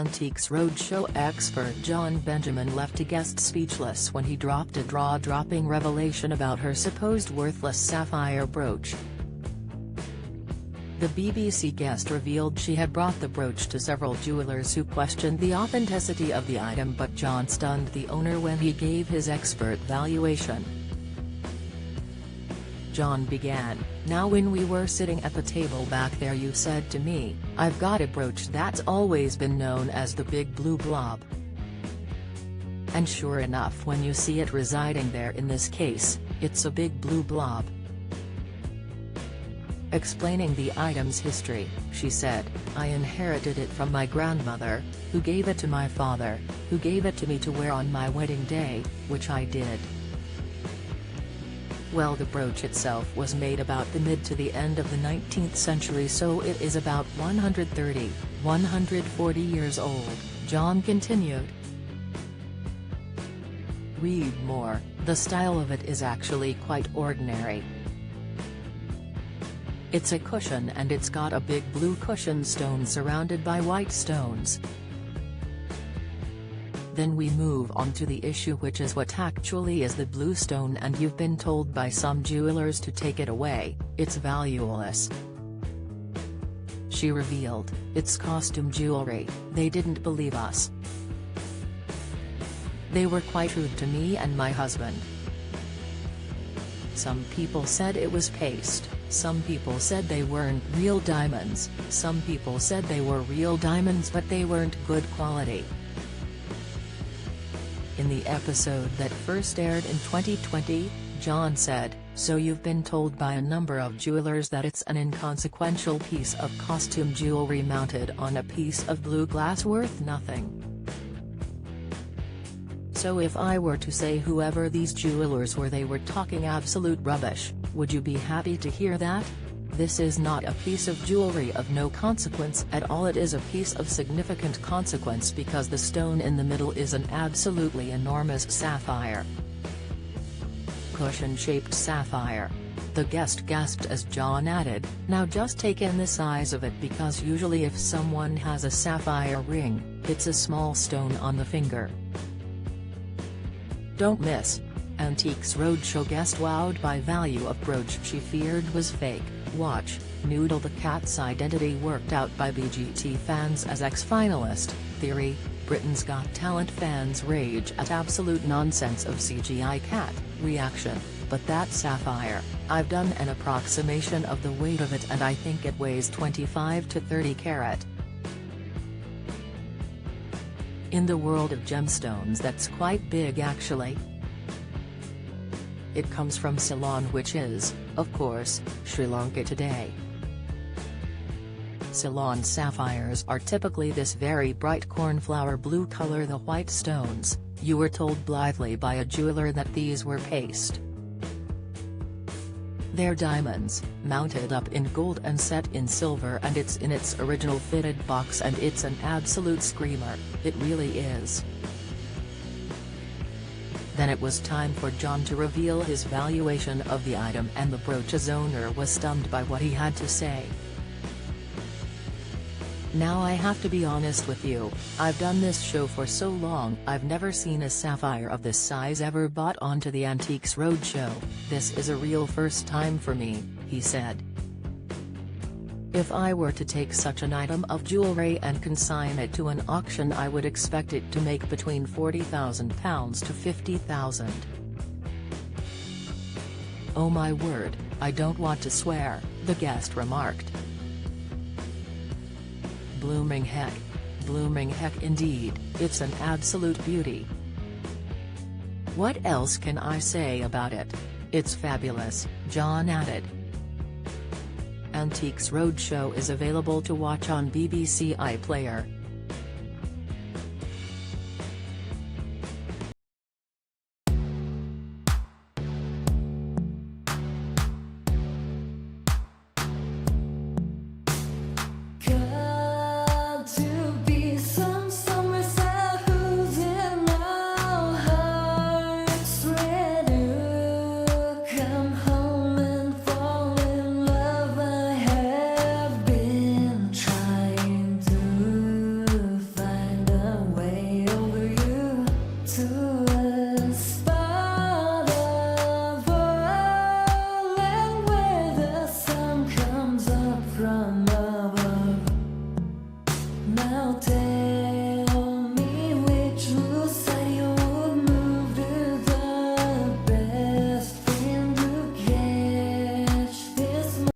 Antiques Roadshow expert John Benjamin left a guest speechless when he dropped a jaw-dropping revelation about her supposed worthless sapphire brooch. The BBC guest revealed she had brought the brooch to several jewelers who questioned the authenticity of the item, but John stunned the owner when he gave his expert valuation. John began, "Now when we were sitting at the table back there you said to me, I've got a brooch that's always been known as the big blue blob. And sure enough, when you see it residing there in this case, it's a big blue blob." Explaining the item's history, she said, "I inherited it from my grandmother, who gave it to my father, who gave it to me to wear on my wedding day, which I did. Well, the brooch itself was made about the mid to the end of the 19th century, so it is about 130, 140 years old," John continued. Read more. The style of it is actually quite ordinary. It's a cushion and it's got a big blue cushion stone surrounded by white stones. Then we move on to the issue, which is what actually is the blue stone, and you've been told by some jewelers to take it away, it's valueless. She revealed, "It's costume jewelry, they didn't believe us. They were quite rude to me and my husband. Some people said it was paste, some people said they weren't real diamonds, some people said they were real diamonds but they weren't good quality." In the episode that first aired in 2020, John said, "So you've been told by a number of jewelers that it's an inconsequential piece of costume jewelry mounted on a piece of blue glass worth nothing. So if I were to say whoever these jewelers were, they were talking absolute rubbish, would you be happy to hear that? This is not a piece of jewelry of no consequence at all, it is a piece of significant consequence because the stone in the middle is an absolutely enormous sapphire. Cushion-shaped sapphire." The guest gasped as John added, "Now just take in the size of it, because usually if someone has a sapphire ring, it's a small stone on the finger. Don't miss." Antiques Roadshow guest wowed by value of brooch she feared was fake. Watch, Noodle the cat's identity worked out by BGT fans as ex-finalist, theory, Britain's Got Talent fans rage at absolute nonsense of CGI cat, reaction, "But that sapphire, I've done an approximation of the weight of it and I think it weighs 25 to 30 carat. In the world of gemstones that's quite big actually. It comes from Ceylon, which is, of course, Sri Lanka today. Ceylon sapphires are typically this very bright cornflower blue color. The white stones, you were told blithely by a jeweler that these were paste. They're diamonds, mounted up in gold and set in silver, and it's in its original fitted box and it's an absolute screamer, it really is." Then it was time for John to reveal his valuation of the item, and the brooch's owner was stunned by what he had to say. "Now I have to be honest with you, I've done this show for so long, I've never seen a sapphire of this size ever brought onto the Antiques Roadshow. This is a real first time for me," he said. "If I were to take such an item of jewelry and consign it to an auction, I would expect it to make between £40,000 to £50,000. Oh my word, I don't want to swear," the guest remarked. Blooming heck indeed, it's an absolute beauty. What else can I say about it? It's fabulous," John added. Antiques Roadshow is available to watch on BBC iPlayer.